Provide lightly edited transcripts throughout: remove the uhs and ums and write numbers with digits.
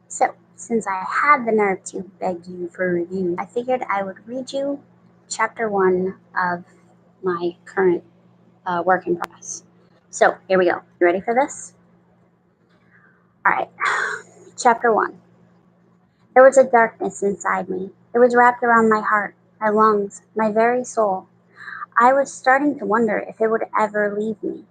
So, since I had the nerve to beg you for a review, I figured I would read you chapter one of my current work in progress. So, here we go. You ready for this? All right. Chapter one. There was a darkness inside me. It was wrapped around my heart, my lungs, my very soul. I was starting to wonder if it would ever leave me.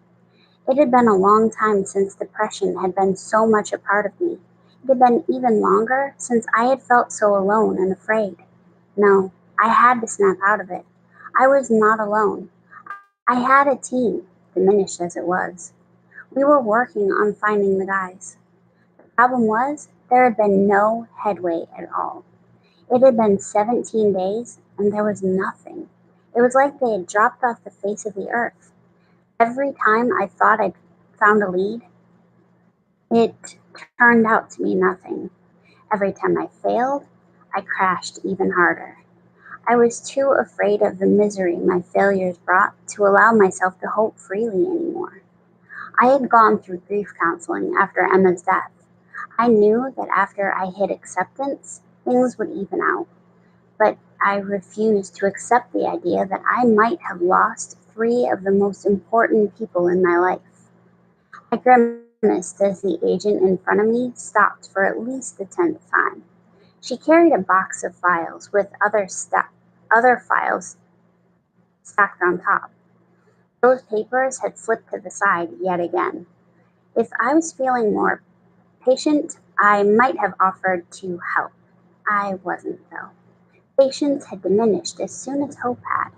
It had been a long time since depression had been so much a part of me. It had been even longer since I had felt so alone and afraid. No, I had to snap out of it. I was not alone. I had a team, diminished as it was. We were working on finding the guys. The problem was, there had been no headway at all. It had been 17 days, and there was nothing. It was like they had dropped off the face of the earth. Every time I thought I'd found a lead, it turned out to be nothing. Every time I failed, I crashed even harder. I was too afraid of the misery my failures brought to allow myself to hope freely anymore. I had gone through grief counseling after Emma's death. I knew that after I hit acceptance, things would even out, but I refused to accept the idea that I might have lost three of the most important people in my life. I grimaced as the agent in front of me stopped for at least the 10th time. She carried a box of files with other files stacked on top. Those papers had slipped to the side yet again. If I was feeling more patient, I might have offered to help. I wasn't, though. Patience had diminished as soon as hope had.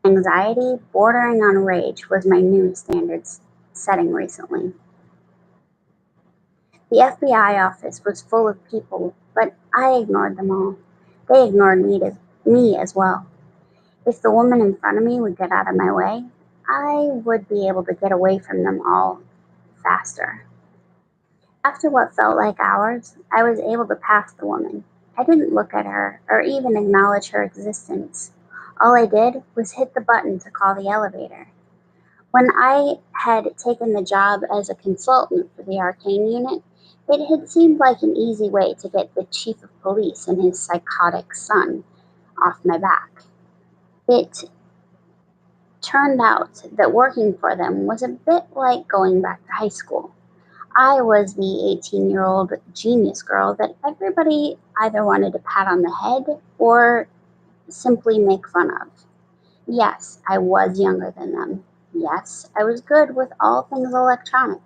Anxiety, bordering on rage, was my new standard setting recently. The FBI office was full of people, but I ignored them all. They ignored me as well. If the woman in front of me would get out of my way, I would be able to get away from them all faster. After what felt like hours, I was able to pass the woman. I didn't look at her or even acknowledge her existence. All I did was hit the button to call the elevator. When I had taken the job as a consultant for the Arcane unit, it had seemed like an easy way to get the chief of police and his psychotic son off my back. It turned out that working for them was a bit like going back to high school. I was the 18-year-old genius girl that everybody either wanted to pat on the head or simply make fun of. Yes, I was younger than them. Yes, I was good with all things electronic.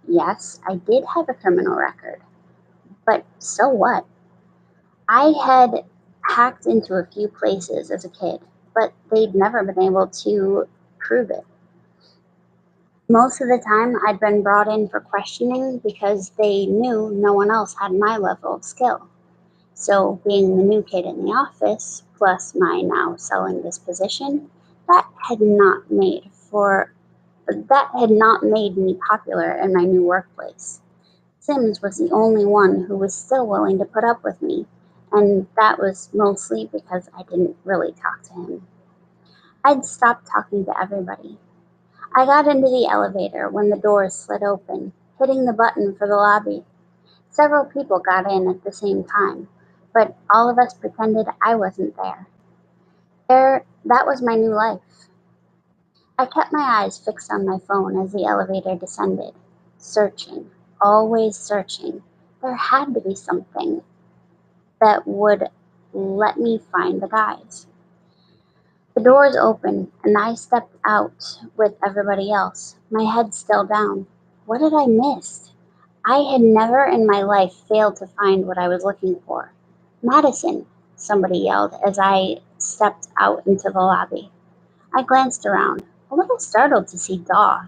Yes, I did have a criminal record. But so what? I had hacked into a few places as a kid, but they'd never been able to prove it. Most of the time, I'd been brought in for questioning because they knew no one else had my level of skill. So, being the new kid in the office, plus my now selling disposition, that had not made for that had not made me popular in my new workplace. Sims was the only one who was still willing to put up with me, and that was mostly because I didn't really talk to him. I'd stopped talking to everybody. I got into the elevator when the doors slid open, hitting the button for the lobby. Several people got in at the same time, but all of us pretended I wasn't there. That was my new life. I kept my eyes fixed on my phone as the elevator descended, searching, always searching. There had to be something that would let me find the guys. The doors opened, and I stepped out with everybody else, my head still down. What had I missed? I had never in my life failed to find what I was looking for. Madison, somebody yelled as I stepped out into the lobby. I glanced around, a little startled to see Daw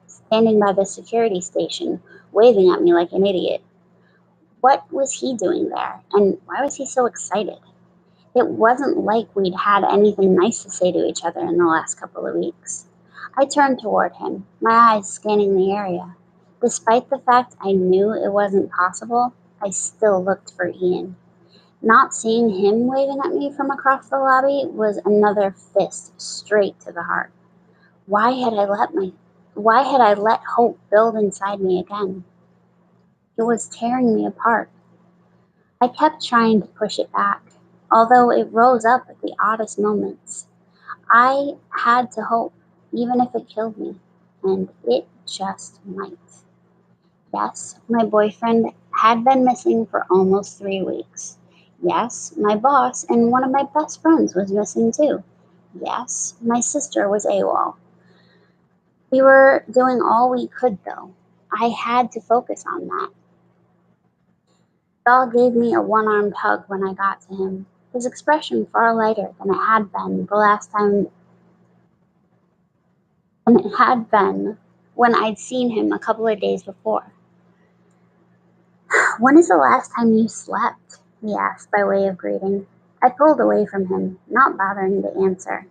standing by the security station, waving at me like an idiot. What was he doing there, and why was he so excited? It wasn't like we'd had anything nice to say to each other in the last couple of weeks. I turned toward him, my eyes scanning the area. Despite the fact I knew it wasn't possible, I still looked for Ian. Not seeing him waving at me from across the lobby was another fist straight to the heart. Why had I let my why had I let hope build inside me again? It was tearing me apart. I kept trying to push it back, although it rose up at the oddest moments. I had to hope, even if it killed me, and it just might. Yes, my boyfriend had been missing for almost 3 weeks. Yes, my boss and one of my best friends was missing too. Yes, my sister was AWOL. We were doing all we could though. I had to focus on that. Dahl gave me a one-armed hug when I got to him, his expression far lighter than it had been when I'd seen him a couple of days before. "When is the last time you slept?" he asked by way of greeting. I pulled away from him, not bothering to answer.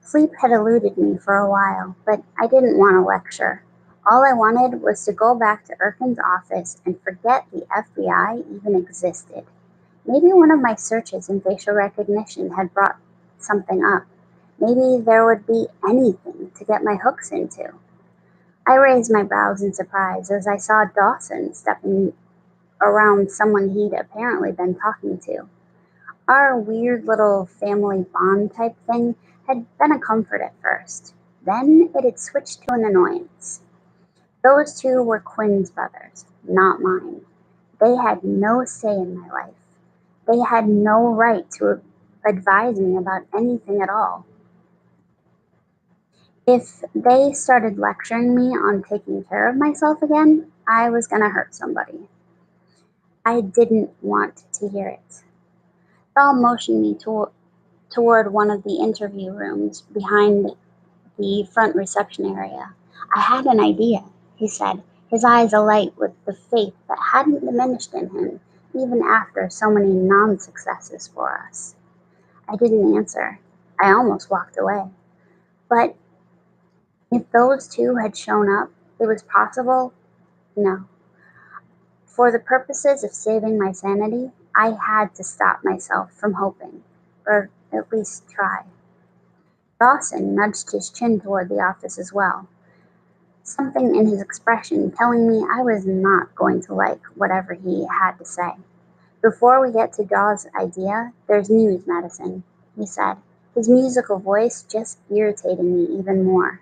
Sleep had eluded me for a while, but I didn't want to lecture. All I wanted was to go back to Erkin's office and forget the FBI even existed. Maybe one of my searches in facial recognition had brought something up. Maybe there would be anything to get my hooks into. I raised my brows in surprise as I saw Dawson stepping around someone he'd apparently been talking to. Our weird little family bond type thing had been a comfort at first. Then it had switched to an annoyance. Those two were Quinn's brothers, not mine. They had no say in my life. They had no right to advise me about anything at all. If they started lecturing me on taking care of myself again, I was going to hurt somebody. I didn't want to hear it. Saul motioned me toward one of the interview rooms behind the front reception area. "I had an idea," he said, his eyes alight with the faith that hadn't diminished in him even after so many non-successes for us. I didn't answer. I almost walked away. But if those two had shown up, it was possible. No. For the purposes of saving my sanity, I had to stop myself from hoping, or at least try. Dawson nudged his chin toward the office as well, something in his expression telling me I was not going to like whatever he had to say. "Before we get to Daw's idea, there's news, Madison," he said, his musical voice just irritating me even more.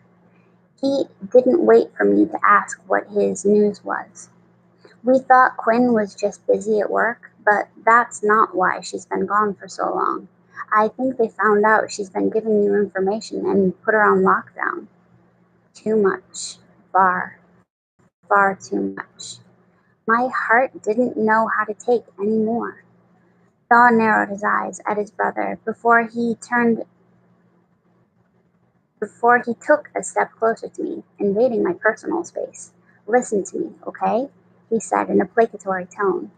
He didn't wait for me to ask what his news was. "We thought Quinn was just busy at work, but that's not why she's been gone for so long. I think they found out she's been giving you information and put her on lockdown." Too much. Far, far too much. My heart didn't know how to take any more. Daw narrowed his eyes at his brother before he took a step closer to me, invading my personal space. "Listen to me, okay?" he said in a placatory tone.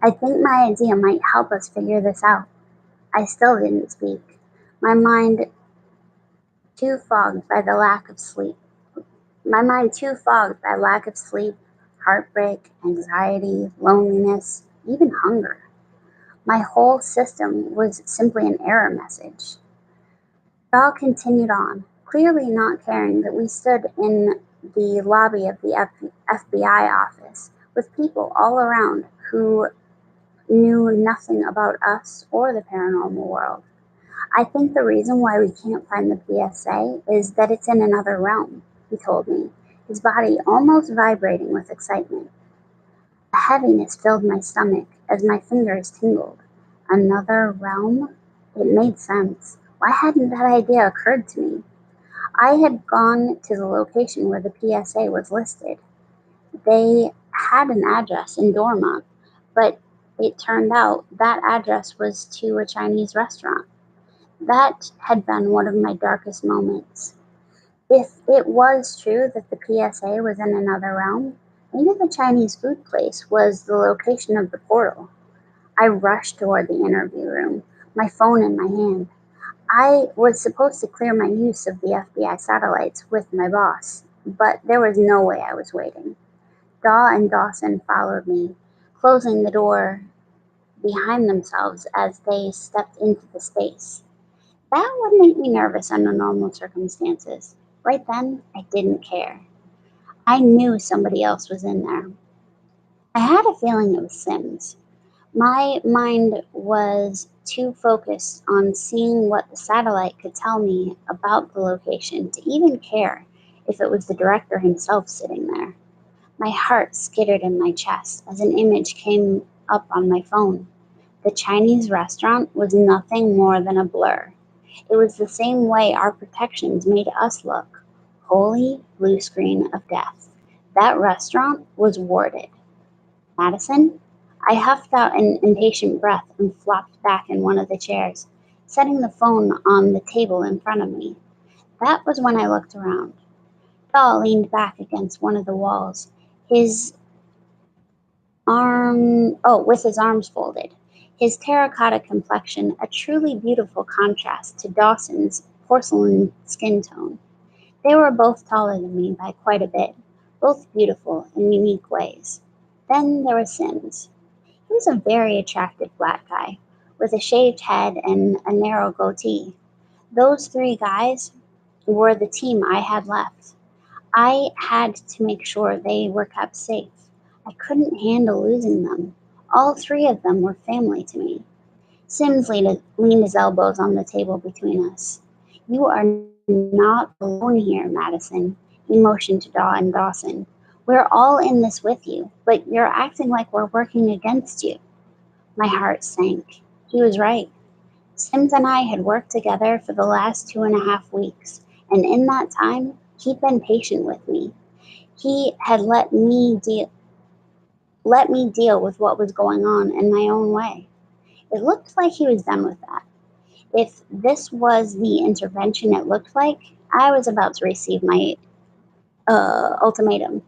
"I think my idea might help us figure this out." I still didn't speak, my mind too fogged by the lack of sleep. My mind too fogged by lack of sleep, heartbreak, anxiety, loneliness, even hunger. My whole system was simply an error message. Dahl continued on, clearly not caring that we stood in the lobby of the FBI office with people all around who knew nothing about us or the paranormal world. "I think the reason why we can't find the PSA is that it's in another realm," he told me, his body almost vibrating with excitement. A heaviness filled my stomach as my fingers tingled. Another realm? It made sense. Why hadn't that idea occurred to me? I had gone to the location where the PSA was listed. They had an address in Dormont, but it turned out that address was to a Chinese restaurant. That had been one of my darkest moments. If it was true that the PSA was in another realm, maybe the Chinese food place was the location of the portal. I rushed toward the interview room, my phone in my hand. I was supposed to clear my use of the FBI satellites with my boss, but there was no way I was waiting. Daw and Dawson followed me, closing the door behind themselves as they stepped into the space. That would make me nervous under normal circumstances. Right then, I didn't care. I knew somebody else was in there. I had a feeling it was Sims. My mind was too focused on seeing what the satellite could tell me about the location to even care if it was the director himself sitting there. My heart skittered in my chest as an image came up on my phone. The Chinese restaurant was nothing more than a blur. It was the same way our protections made us look. Holy blue screen of death. That restaurant was warded. Madison? I huffed out an impatient breath and flopped back in one of the chairs, setting the phone on the table in front of me. That was when I looked around. Dahl leaned back against one of the walls, his with his arms folded. His terracotta complexion a truly beautiful contrast to Dawson's porcelain skin tone. They were both taller than me by quite a bit, both beautiful in unique ways. Then there was Sims. He was a very attractive black guy, with a shaved head and a narrow goatee. Those three guys were the team I had left. I had to make sure they were kept safe. I couldn't handle losing them. All three of them were family to me. Sims leaned his elbows on the table between us. You are not alone here, Madison. He motioned to Daw and Dawson. We're all in this with you, but you're acting like we're working against you. My heart sank. He was right. Sims and I had worked together for the last 2.5 weeks, and in that time, he'd been patient with me. He had let me deal with what was going on in my own way. It looked like he was done with that. If this was the intervention it looked like, I was about to receive my ultimatum.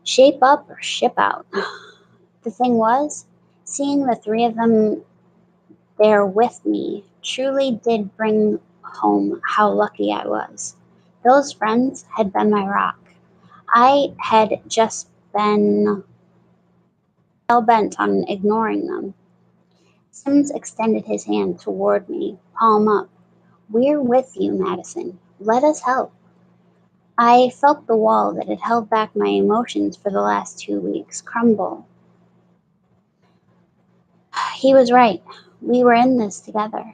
Shape up or ship out. The thing was, seeing the three of them there with me truly did bring home how lucky I was. Those friends had been my rock. I had just been hell bent on ignoring them. Sims extended his hand toward me, palm up. We're with you, Madison. Let us help. I felt the wall that had held back my emotions for the last 2 weeks crumble. He was right. We were in this together.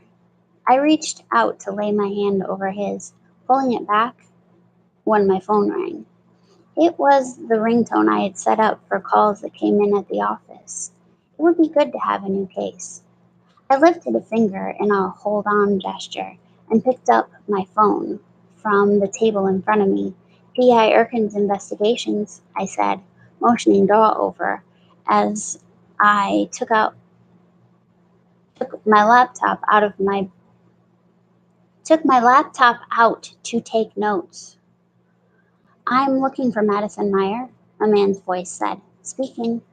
I reached out to lay my hand over his, pulling it back when my phone rang. It was the ringtone I had set up for calls that came in at the office. It would be good to have a new case. I lifted a finger in a hold on gesture and picked up my phone from the table in front of me. P.I. Erkin's investigations, I said, motioning Daw over as I took my laptop out to take notes. I'm looking for Madison Meyer, a man's voice said. Speaking.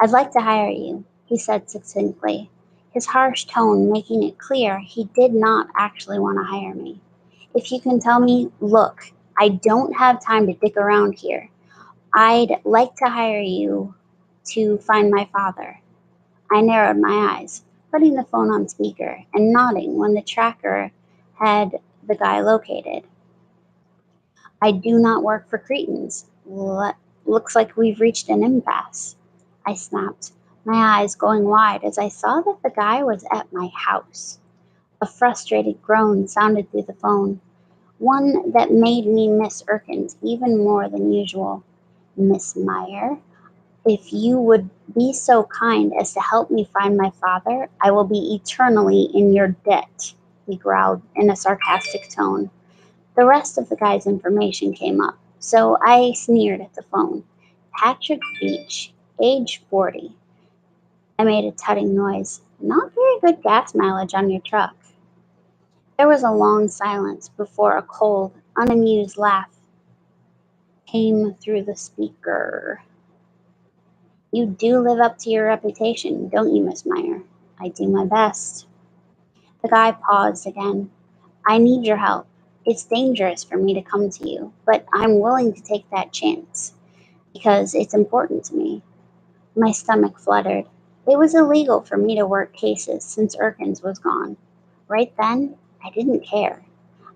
I'd like to hire you, he said succinctly, his harsh tone making it clear he did not actually want to hire me. If you can tell me, look, I don't have time to dick around here. I'd like to hire you to find my father. I narrowed my eyes, putting the phone on speaker and nodding when the tracker had the guy located. I do not work for cretins. Looks like we've reached an impasse. I snapped, my eyes going wide as I saw that the guy was at my house. A frustrated groan sounded through the phone, one that made me miss Erkins even more than usual. Miss Meyer, if you would be so kind as to help me find my father, I will be eternally in your debt, he growled in a sarcastic tone. The rest of the guy's information came up, so I sneered at the phone. Patrick Beach, age 40. I made a tutting noise. Not very good gas mileage on your truck. There was a long silence before a cold, unamused laugh came through the speaker. You do live up to your reputation, don't you, Miss Meyer? I do my best. The guy paused again. I need your help. It's dangerous for me to come to you, but I'm willing to take that chance because it's important to me. My stomach fluttered. It was illegal for me to work cases since Erkins was gone. Right then, I didn't care.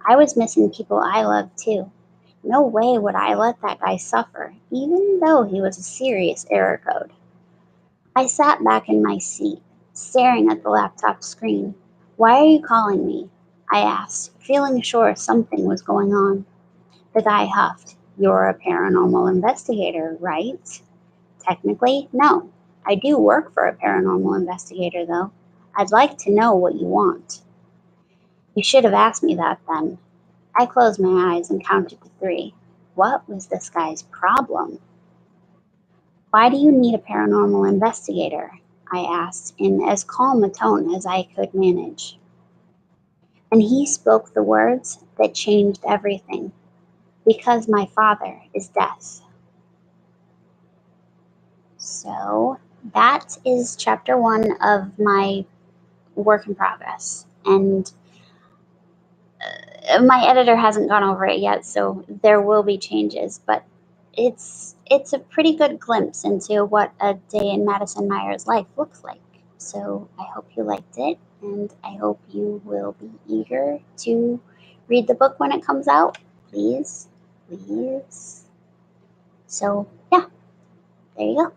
I was missing people I loved too. No way would I let that guy suffer, even though he was a serious error code. I sat back in my seat, staring at the laptop screen. "Why are you calling me?" I asked, feeling sure something was going on. The guy huffed. "You're a paranormal investigator, right?" "Technically, no. I do work for a paranormal investigator, though. I'd like to know what you want." "You should have asked me that then." I closed my eyes and counted to three. What was this guy's problem? "Why do you need a paranormal investigator?" I asked in as calm a tone as I could manage. And he spoke the words that changed everything. "Because my father is death." So that is chapter one of my work in progress. And my editor hasn't gone over it yet, so there will be changes, but it's a pretty good glimpse into what a day in Madison Meyer's life looks like. So I hope you liked it, and I hope you will be eager to read the book when it comes out. Please, please. So yeah, there you go.